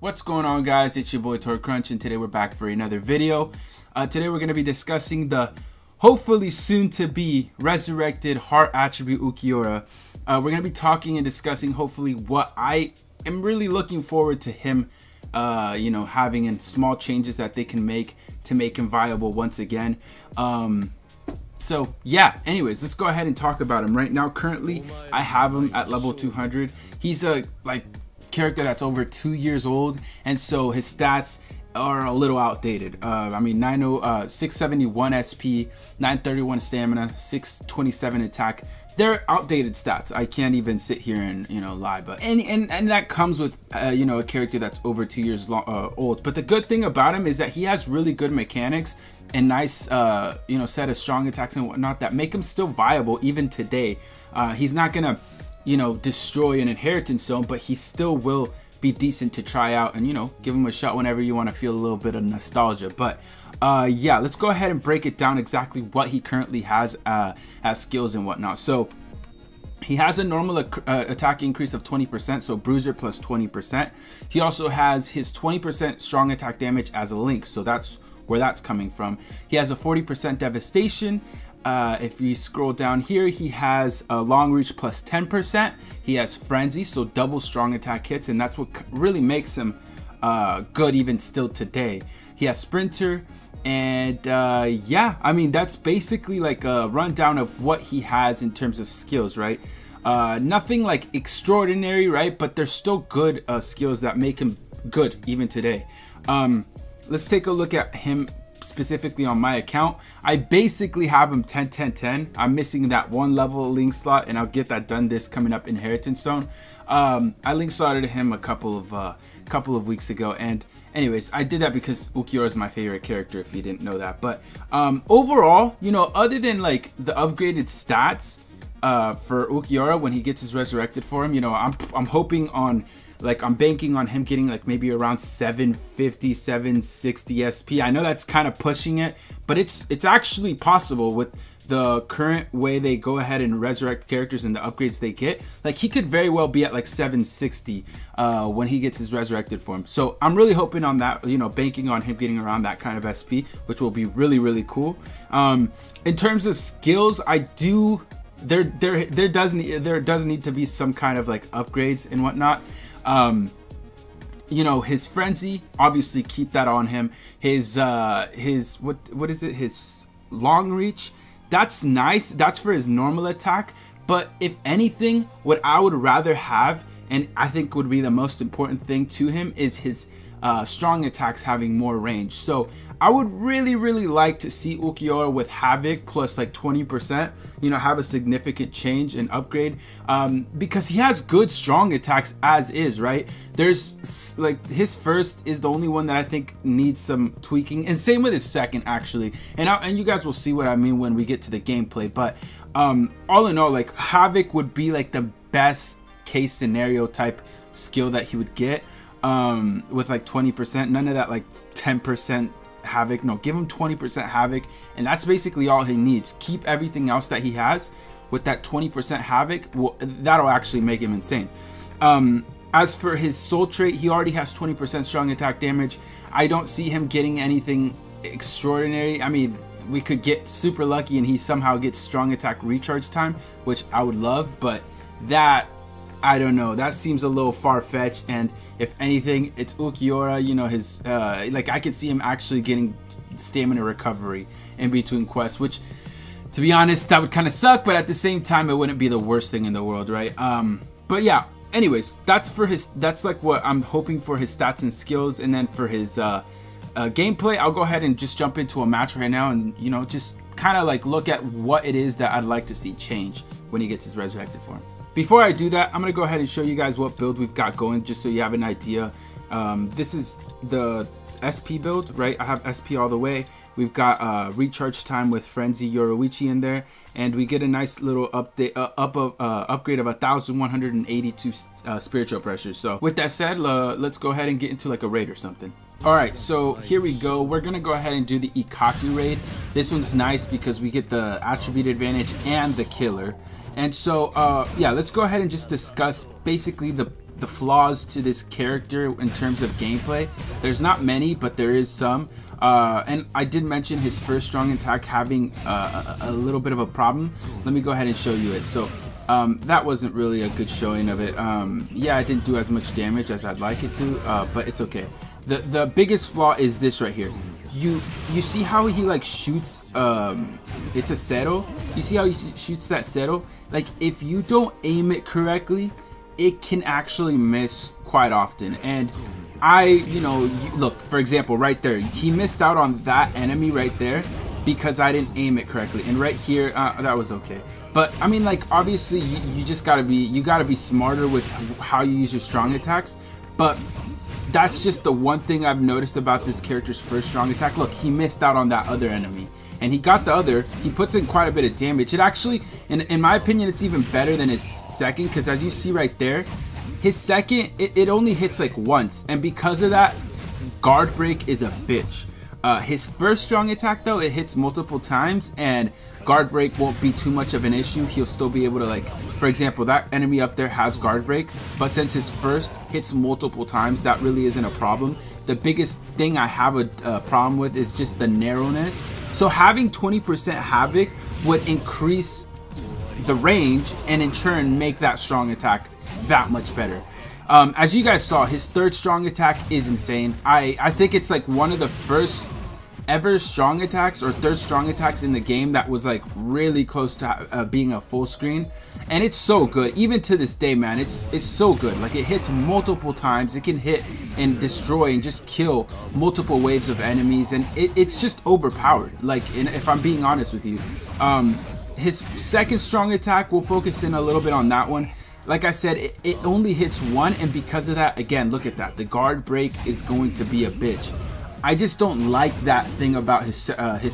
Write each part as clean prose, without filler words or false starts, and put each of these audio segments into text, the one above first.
What's going on, guys? It's your boy TorCrunch, and today we're back for another video. Today we're going to be discussing the hopefully soon to be resurrected heart attribute Ulquiorra. We're going to be talking and discussing hopefully what I am really looking forward to him having, and small changes that they can make to make him viable once again. So yeah, anyways, let's go ahead and talk about him right now. Currently I have him at level 200. He's a character that's over 2 years old, and so his stats are a little outdated. I mean, 671 SP, 931 stamina, 627 attack. They're outdated stats. I can't even sit here and lie, but and that comes with a character that's over 2 years old. But the good thing about him is that he has really good mechanics and nice set of strong attacks and whatnot that make him still viable even today. He's not gonna destroy an inheritance zone, but he still will be decent to try out and give him a shot whenever you want to feel a little bit of nostalgia. But yeah, let's go ahead and break it down exactly what he currently has as skills and whatnot. So he has a normal attack increase of 20%, so bruiser plus 20%. He also has his 20% strong attack damage as a link, so that's where that's coming from. He has a 40% devastation. If you scroll down here, he has a long reach plus 10%. He has frenzy, so double strong attack hits, and that's what really makes him good even still today. He has sprinter, and yeah, I mean, that's basically like a rundown of what he has in terms of skills, right? Nothing like extraordinary, right? But there's still good skills that make him good even today. Let's take a look at him specifically on my account. I basically have him 10-10-10. I'm missing that one level link slot, and I'll get that done this coming up inheritance zone. I link slotted him a couple of weeks ago, and anyways, I did that because Ulquiorra is my favorite character, if you didn't know that. But overall, other than like the upgraded stats for Ulquiorra when he gets his resurrected form, I'm hoping on, like, I'm banking on him getting like maybe around 750, 760 SP. I know that's kind of pushing it, but it's actually possible with the current way they go ahead and resurrect characters and the upgrades they get. Like, he could very well be at like 760 when he gets his resurrected form. So I'm really hoping on that, banking on him getting around that kind of SP, which will be really cool. In terms of skills, there does need to be some kind of like upgrades and whatnot. His frenzy, obviously keep that on him. His what is it, his long reach, that's nice, that's for his normal attack. But if anything, what I would rather have, and I think would be the most important thing to him, is his strong attacks having more range. So I would really like to see Ulquiorra with Havoc plus like 20%, have a significant change and upgrade, because he has good strong attacks as is, right? There's like, his first is the only one that I think needs some tweaking, and same with his second actually, and you guys will see what I mean when we get to the gameplay. But all in all, like, Havoc would be like the best case scenario type skill that he would get, with like 20%, none of that like 10% Havoc. No, give him 20% Havoc, and that's basically all he needs. Keep everything else that he has with that 20% Havoc. Well, that'll actually make him insane. As for his soul trait, he already has 20% strong attack damage. I don't see him getting anything extraordinary. I mean, we could get super lucky and he somehow gets strong attack recharge time, which I would love, but that, I don't know, that seems a little far-fetched. And if anything, it's Ulquiorra, his like, I could see him actually getting stamina recovery in between quests, which, to be honest, that would kind of suck, but at the same time, it wouldn't be the worst thing in the world, right? But yeah, anyways, that's like what I'm hoping for his stats and skills. And then for his gameplay, I'll go ahead and just jump into a match right now, and just kind of like look at what it is that I'd like to see change when he gets his resurrected form. Before I do that, I'm going to go ahead and show you guys what build we've got going, just so you have an idea. This is the SP build, right? I have SP all the way. We've got recharge time with Frenzy Yoruichi in there, and we get a nice little update, upgrade of 1,182 spiritual pressures. So with that said, let's go ahead and get into like a raid or something. Alright, so here we go. We're gonna go ahead and do the Ikaku raid. This one's nice because we get the attribute advantage and the killer. And so yeah, let's go ahead and just discuss basically the the flaws to this character in terms of gameplay. There's not many, but there is some. And I did mention his first strong attack having a little bit of a problem. Let me go ahead and show you it. So that wasn't really a good showing of it. Yeah, it didn't do as much damage as I'd like it to, but it's okay. The biggest flaw is this right here. You see how he like shoots, it's a settle. You see how he shoots that settle? Like, if you don't aim it correctly, it can actually miss quite often. And look, for example, right there, he missed out on that enemy right there because I didn't aim it correctly. And right here, that was okay. But I mean, like, obviously you just gotta be smarter with how you use your strong attacks. But that's just the one thing I've noticed about this character's first strong attack. Look, he missed out on that other enemy, and he got the other. He puts in quite a bit of damage. It actually, in my opinion, it's even better than his second, because as you see right there, his second, it only hits like once, and because of that, guard break is a bitch. His first strong attack though, it hits multiple times, and guard break won't be too much of an issue. He'll still be able to, like, for example, that enemy up there has guard break, but since his first hits multiple times, that really isn't a problem. The biggest thing I have a problem with is just the narrowness. So having 20% havoc would increase the range and in turn make that strong attack that much better. As you guys saw, his third strong attack is insane. I think it's like one of the first ever strong attacks or third strong attacks in the game that was like really close to being a full screen, and it's so good. Even to this day, man, it's so good. Like, it hits multiple times. It can hit and destroy and just kill multiple waves of enemies, and it's just overpowered. Like, if I'm being honest with you, his second strong attack, we'll focus in a little bit on that one. Like I said, it only hits one, and because of that, again, look at that, the guard break is going to be a bitch. I just don't like that thing about his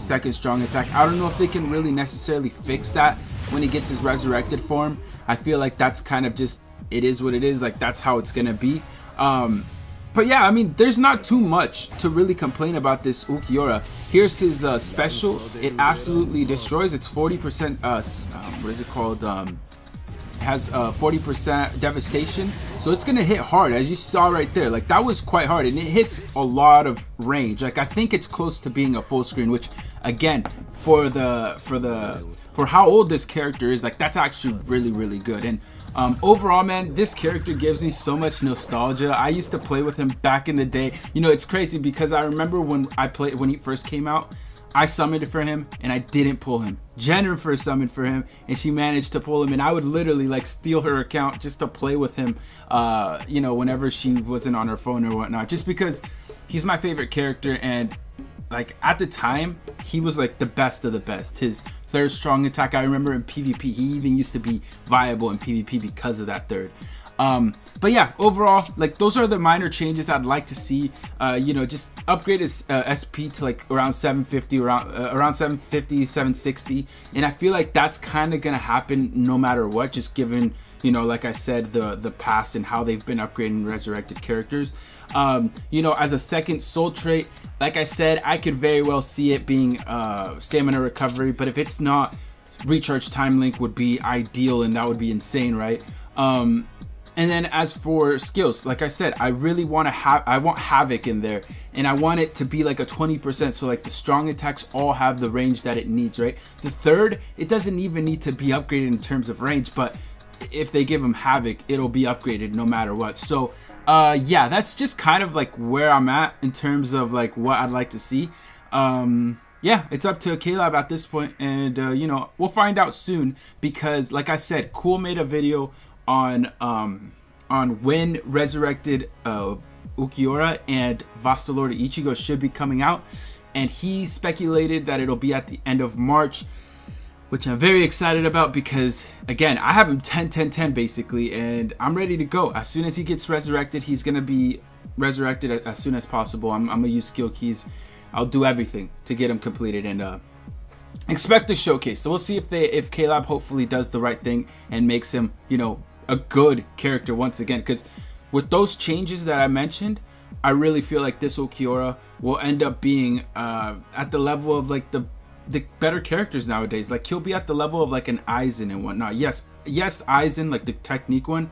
second strong attack. I don't know if they can really necessarily fix that when he gets his resurrected form. I feel like that's kind of just, it is what it is. Like, that's how it's gonna be. But yeah, I mean, there's not too much to really complain about this Ulquiorra. Here's his special. It absolutely destroys. It's 40%. What is it called? Has 40% devastation, so it's gonna hit hard, as you saw right there. Like, that was quite hard, and it hits a lot of range. Like, I think it's close to being a full screen, which again, for how old this character is, like, that's actually really good. And overall, man, this character gives me so much nostalgia. I used to play with him back in the day. You know, it's crazy because I remember when he first came out, I summoned for him and I didn't pull him. Jennifer summoned for him and she managed to pull him, and I would literally like steal her account just to play with him, you know, whenever she wasn't on her phone or whatnot, just because he's my favorite character. And like, at the time, he was like the best of the best. His third strong attack, I remember in PvP, he even used to be viable in PvP because of that third. But yeah, overall, like, those are the minor changes I'd like to see. You know, just upgrade his SP to like around 750, around 750, 760, and I feel like that's kind of gonna happen no matter what, just given, you know, like I said, the past and how they've been upgrading resurrected characters. You know, as a second soul trait, like I said, I could very well see it being stamina recovery, but if it's not, recharge time link would be ideal, and that would be insane, right? And then as for skills, like I said, I really want to I want Havoc in there, and I want it to be like a 20%, so like the strong attacks all have the range that it needs, right? The third, it doesn't even need to be upgraded in terms of range, but if they give him Havoc, it'll be upgraded no matter what. So yeah, that's just kind of like where I'm at in terms of like what I'd like to see. Yeah, it's up to Caleb at this point, and you know, we'll find out soon, because like I said, Cool made a video on when Resurrected Ulquiorra and Vastalord Ichigo should be coming out, and he speculated that it'll be at the end of March, which I'm very excited about, because again, I have him 10-10-10 basically, and I'm ready to go. As soon as he gets resurrected, he's gonna be resurrected as soon as possible. I'm gonna use skill keys. I'll do everything to get him completed, and expect a showcase. So we'll see if Caleb hopefully does the right thing and makes him, you know, a good character once again, because with those changes that I mentioned, I really feel like this Ulquiorra will end up being at the level of like the better characters nowadays. Like, he'll be at the level of like an Aizen and whatnot. Yes, Aizen, like the technique one,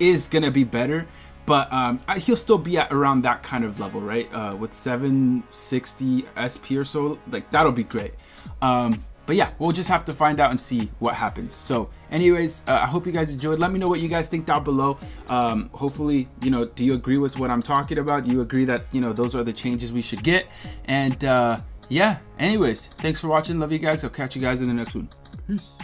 is gonna be better, but he'll still be at around that kind of level, right? With 760 SP or so, like that'll be great. But yeah, we'll just have to find out and see what happens. So anyways, I hope you guys enjoyed. Let me know what you guys think down below. Hopefully, you know, do you agree with what I'm talking about? Do you agree that, you know, those are the changes we should get? And yeah, anyways, thanks for watching. Love you guys. I'll catch you guys in the next one. Peace.